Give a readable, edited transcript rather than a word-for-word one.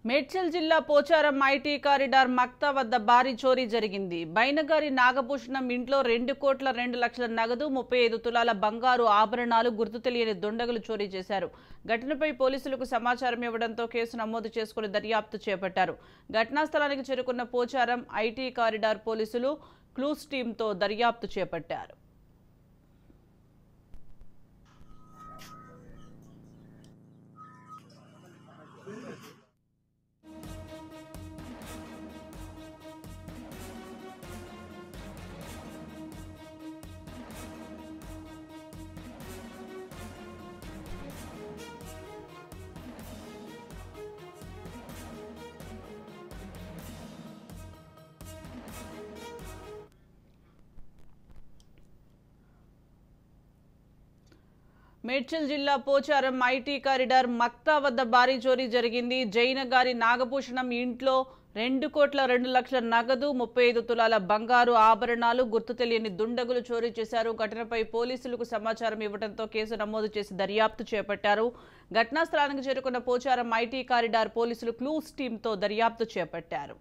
మేడ్చల్ జిల్లా Pocharam IT corridor Makta వద్ద భారీ చోరీ జరిగింది. బైనగారి నాగభూషణం ఇంట్లో 2,02,00,000 నగదు, 35 తులాల బంగారు ఆభరణాలు గుర్తు తెలియని దుండగులు చోరీ చేశారు. ఘటనపై పోలీసులకు సమాచారం ఇవ్వడంతో కేసు నమోదు చేసుకుని దర్యాప్తు చేపట్టారు. ఘటనా స్థలానికి చేరుకున్న పోచారం ఐటీ కారిడార్ పోలీసులు క్లూస్ టీంతో దర్యాప్తు చేపట్టారు. మేడ్చల్ జిల్లా పోచారం ఐటీ కారిడార్ మక్తా వద్ద భారీ చోరీ జరిగింది. జైనగారి నాగభూషణం ఇంట్లో 2,02,00,000 నగదు, 35 తులాల బంగారు ఆభరణాలు గుర్తు తెలియని దుండగులు చోరీ చేశారు. ఘటనపై పోలీసులకు సమాచారం ఇవ్వడంతో కేసు నమోదు చేసి దర్యాప్తు చేపట్టారు. ఘటనా స్థలానికి చేరుకున్న పోచారం ఐటీ కారిడార్ పోలీసులు క్లూస్ టీంతో దర్యాప్తు చేపట్టారు.